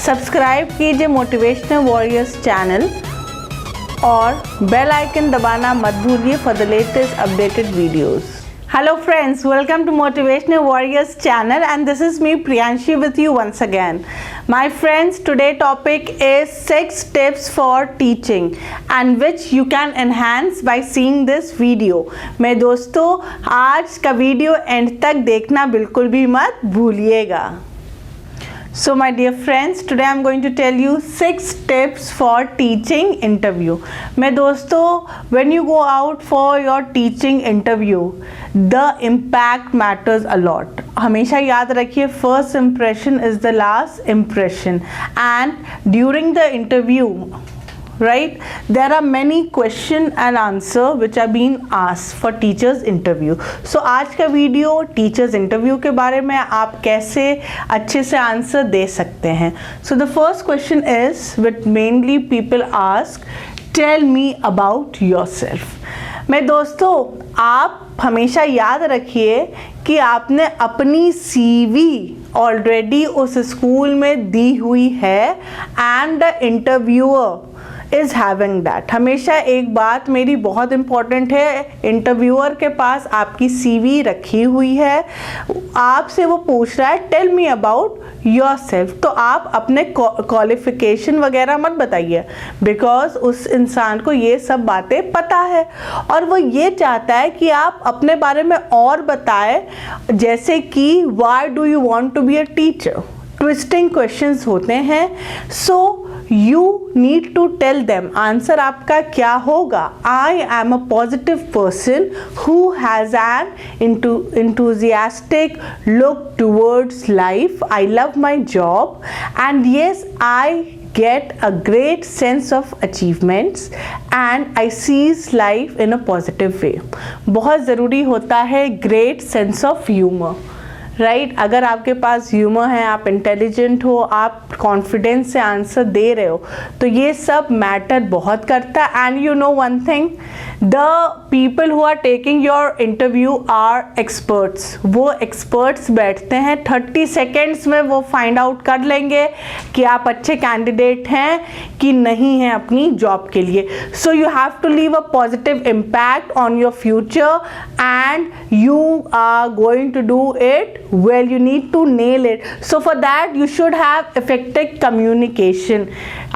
Subscribe कीजिए motivational warriors channel और bell icon दबाना मत भूलिए for the latest updated videos. Hello friends, welcome to Motivational Warriors channel and this is me Priyanshi with you once again. My friends, today topic is 6 tips for teaching and which you can enhance by seeing this video. मेरे दोस्तों, आज का video and तक देखना बिल्कुल भी मत भूलिएगा. So my dear friends, today I'm going to tell you 6 tips for teaching interview. मेरे दोस्तों, when you go out for your teaching interview, the impact matters a lot. हमेशा याद रखिए, first impression is the last impression. And during the interview, right, there are many question and answer which are being asked for teachers interview. So आज का video teachers interview के बारे में आप कैसे अच्छे से आंसर दे सकते हैं. So the first question is which mainly people ask, tell me about yourself. मेरे दोस्तों, आप हमेशा याद रखिए कि आपने अपनी CV ऑलरेडी उस स्कूल में दी हुई है and the interviewer is having that. हमेशा एक बात मेरी बहुत इंपॉर्टेंट है, इंटरव्यूअर के पास आपकी CV रखी हुई है, आपसे वो पूछ रहा है tell me about yourself. तो आप अपने क्वालिफिकेशन वगैरह मत बताइए, बिकॉज उस इंसान को ये सब बातें पता है और वो ये चाहता है कि आप अपने बारे में और बताएं, जैसे कि why do you want to be a teacher. Twisting questions होते हैं, so you need to tell them answer आपका क्या होगा. I am a positive person who has an enthusiastic look towards life. I love my job and yes, I get a great sense of achievements and I seize life in a positive way. बहुत ज़रूरी होता है great sense of humor. Right अगर आपके पास humour है, आप intelligent हो, आप कॉन्फिडेंस से आंसर दे रहे हो, तो ये सब मैटर बहुत करता है. And you know one thing, the people who are taking your interview are experts. वो एक्सपर्ट्स बैठते हैं 30 सेकेंड्स में वो फाइंड आउट कर लेंगे कि आप अच्छे कैंडिडेट हैं कि नहीं हैं अपनी जॉब के लिए. So you have to leave a positive impact on your future and you are going to do it well. You need to nail it. So for that you should have effective communication.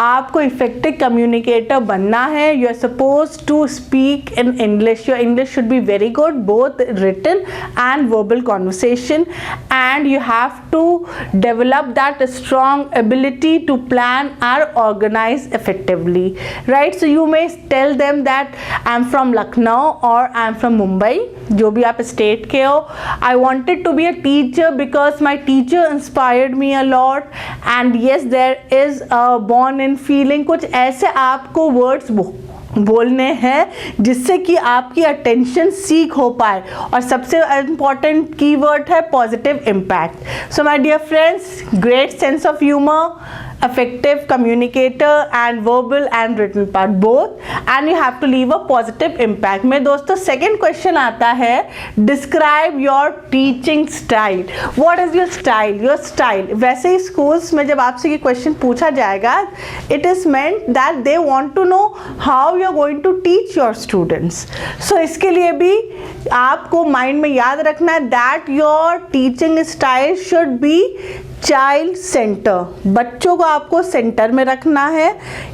आपको effective communicator बनना है. You are supposed to speak in English. Your English should be very good, both written and verbal conversation, and you have to develop that strong ability to plan or organize effectively, right? So you may tell them that I'm from Lucknow or I'm from Mumbai, जो भी आप state के हो. I wanted to be a teacher because my teacher inspired me a lot and yes, there is a born in feeling. कुछ ऐसे आपको words बोलने हैं जिससे कि आपकी अटेंशन सीख हो पाए, और सबसे इम्पॉर्टेंट कीवर्ड है positive impact. So my dear friends, great sense of humour, effective communicator and verbal and written part both, and you have to leave a positive impact. मेरे दोस्तों, second question आता है, describe your teaching style. What is your style? Your style. वैसे ही schools में जब आपसे ये question पूछा जाएगा, it is meant that they want to know how you are going to teach your students. So इसके लिए भी आपको माइंड में याद रखना है that your teaching style should be child centre. बच्चों को आपको सेंटर में रखना है.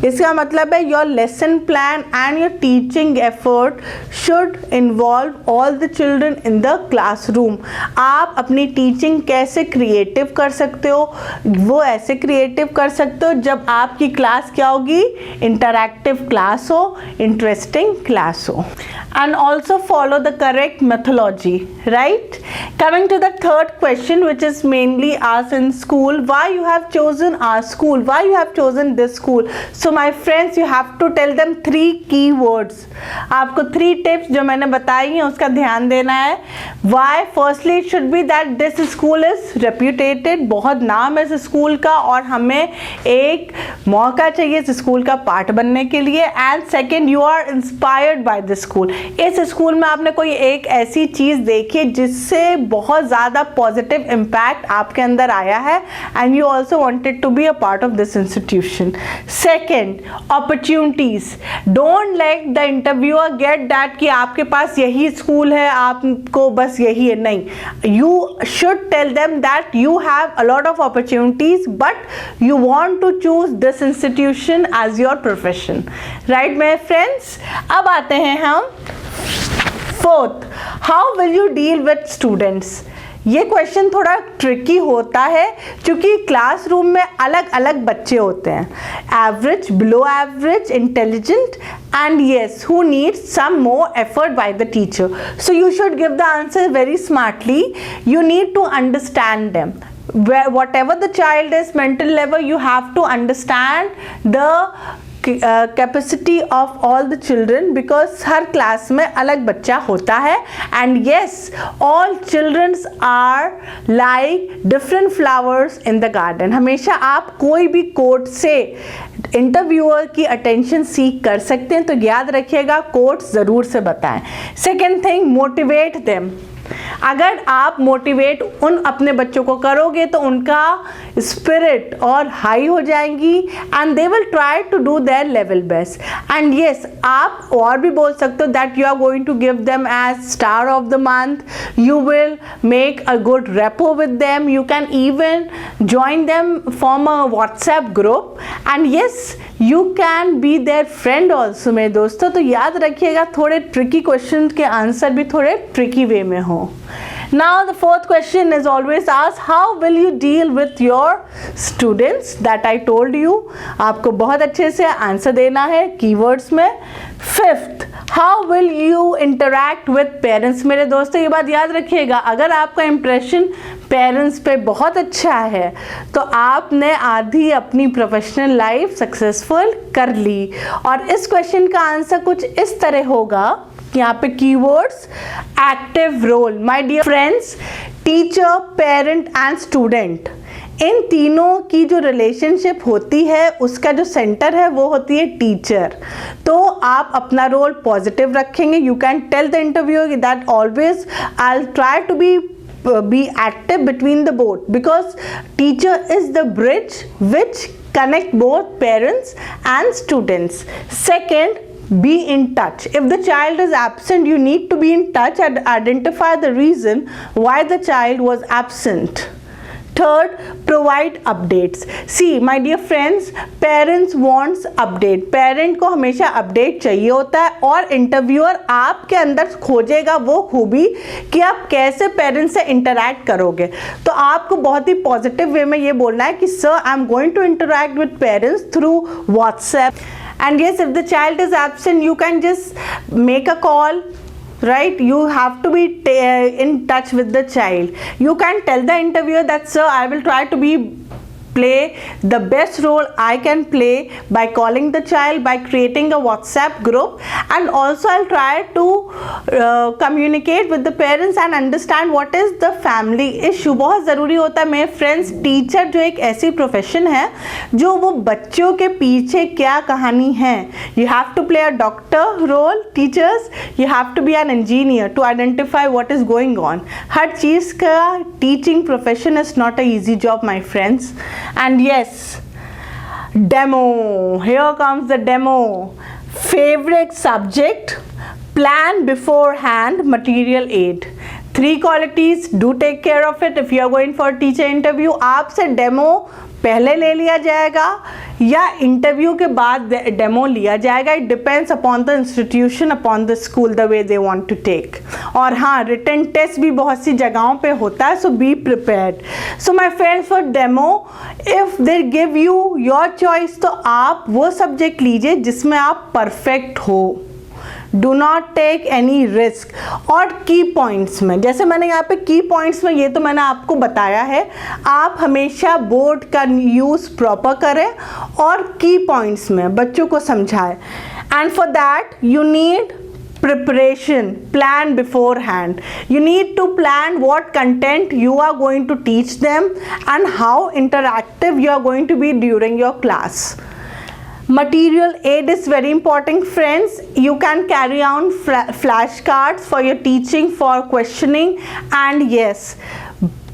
इसका मतलब है your lesson plan and your teaching effort should involve all the children in the classroom. आप अपनी टीचिंग कैसे क्रिएटिव कर सकते हो, वो ऐसे क्रिएटिव कर सकते हो जब आपकी क्लास क्या होगी, इंटरैक्टिव क्लास हो, इंटरेस्टिंग क्लास हो. And also follow the correct methodology, right? Coming to the third question, which is mainly asked in school, why you have chosen our school, why you have chosen this school. So my friends, you have to tell them 3 key words. आपको 3 tips जो मैंने बताई हैं उसका ध्यान देना है. Why? Firstly, it should be that this school is reputed. बहुत नाम है इस स्कूल का और हमें एक मौका चाहिए इस स्कूल का पार्ट बनने के लिए. And second, you are inspired by this school. इस स्कूल में आपने कोई एक ऐसी चीज़ देखी जिससे बहुत ज़्यादा पॉजिटिव इम्पैक्ट आपके अंदर आया है and you also wanted to be a part of this institution. Second, opportunities. Don't let the interviewer get that कि आपके पास यही स्कूल है, आपको बस यही है. नहीं, you should tell them that you have a lot of opportunities but you want to choose this institution as your profession. Right my friends? अब आते हैं हम fourth, how will you deal with students. ये question थोड़ा tricky होता है क्योंकि classroom में अलग अलग बच्चे होते हैं, average, below average, intelligent and yes, who needs some more effort by the teacher. So you should give the answer very smartly. You need to understand them. Whatever the child is mental level, you have to understand the capacity of all the children, because हर class में अलग बच्चा होता है. And yes, all childrens are like different flowers in the garden. हमेशा आप कोई भी कोट से इंटरव्यूअर की अटेंशन सीख कर सकते हैं, तो याद रखिएगा कोट्स ज़रूर से बताएं. Second thing, motivate them. अगर आप मोटिवेट उन अपने बच्चों को करोगे तो उनका स्पिरिट और हाई हो जाएंगी and they will try to do their level best. And yes, आप और भी बोल सकते हो that you are going to give them as star of the month. You will make a good rapport with them. You can even join them form a WhatsApp group and yes, you can be their friend also. मेरे दोस्तों, तो याद रखिएगा थोड़े tricky question के answer भी थोड़े tricky वे में हो. Now the fourth question is always asked, how will you deal with your students? That I told you. आपको बहुत अच्छे से आंसर देना है कीवर्ड्स में. Fifth, how will you interact with parents? मेरे दोस्तों, ये बात याद रखिएगा, अगर आपका इम्प्रेशन पेरेंट्स पे बहुत अच्छा है तो आपने आधी अपनी प्रोफेशनल लाइफ सक्सेसफुल कर ली. और इस क्वेश्चन का आंसर कुछ इस तरह होगा, यहाँ पे keywords, active role. My dear friends, teacher, parent and student, इन तीनों की जो रिलेशनशिप होती है उसका जो सेंटर है वो होती है टीचर. तो आप अपना रोल पॉजिटिव रखेंगे. You can tell the interviewer that always I will try to be active between the both, because teacher is the bridge which connect both parents and students. Second, be in touch. If the child is absent, you need to be in touch and identify the reason why the child was absent. Third, provide updates. See my dear friends, parents wants update. Parent को हमेशा update चाहिए होता है और interviewer आपके अंदर खोजेगा वो खूबी कि आप कैसे parents से interact करोगे. तो आपको बहुत ही positive way में ये बोलना है कि sir, I'm going to interact with parents through WhatsApp. And yes, if the child is absent, you can just make a call. Right, you have to be in touch with the child. You can tell the interviewer that sir, I will try to play the best role I can play by calling the child, by creating a WhatsApp group, and also I'll try to communicate with the parents and understand what is the family issue. बहुत ज़रूरी होता है मेरे friends. Teacher जो एक ऐसी profession है जो वो बच्चों के पीछे क्या कहानी है. You have to play a doctor role, teachers. You have to be an engineer to identify what is going on. हर चीज़ का teaching profession is not a easy job, my friends. And yes, demo. Here comes the demo. Favorite subject, plan beforehand, material aid. 3 qualities, do take care of it. If you are going for teacher interview, आपसे demo पहले ले लिया जाएगा या interview के बाद demo लिया जाएगा. It depends upon the institution, upon the school, the way they want to take. और हाँ, रिटन टेस्ट भी बहुत सी जगहों पे होता है, so be prepared. So my friends, for demo if they give you your choice, तो आप वो सब्जेक्ट लीजिए जिसमें आप परफेक्ट हो. Do not take any risk. और की पॉइंट्स में, जैसे मैंने यहाँ पे की पॉइंट्स में, ये तो मैंने आपको बताया है, आप हमेशा बोर्ड का यूज़ प्रॉपर करें और की पॉइंट्स में बच्चों को समझाएं. And for that you need preparation, plan beforehand. You need to plan what content you are going to teach them and how interactive you are going to be during your class. Material aid is very important, friends. You can carry on flashcards for your teaching, for questioning, and yes,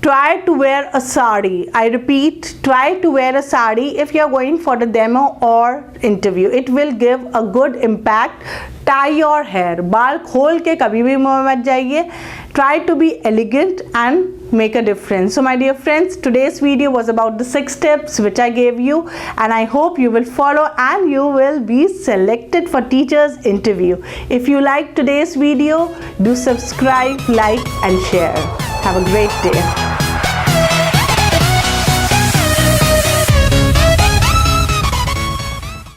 try to wear a sari. I repeat, try to wear a sari if you are going for the demo or interview. It will give a good impact. Tie your hair. बाल खोल के कभी भी मुंह में मत जाइए. Try to be elegant and make a difference. So my dear friends, today's video was about the 6 tips which I gave you, and I hope you will follow and you will be selected for teachers interview. If you like today's video, do subscribe, like and share. Have a great day.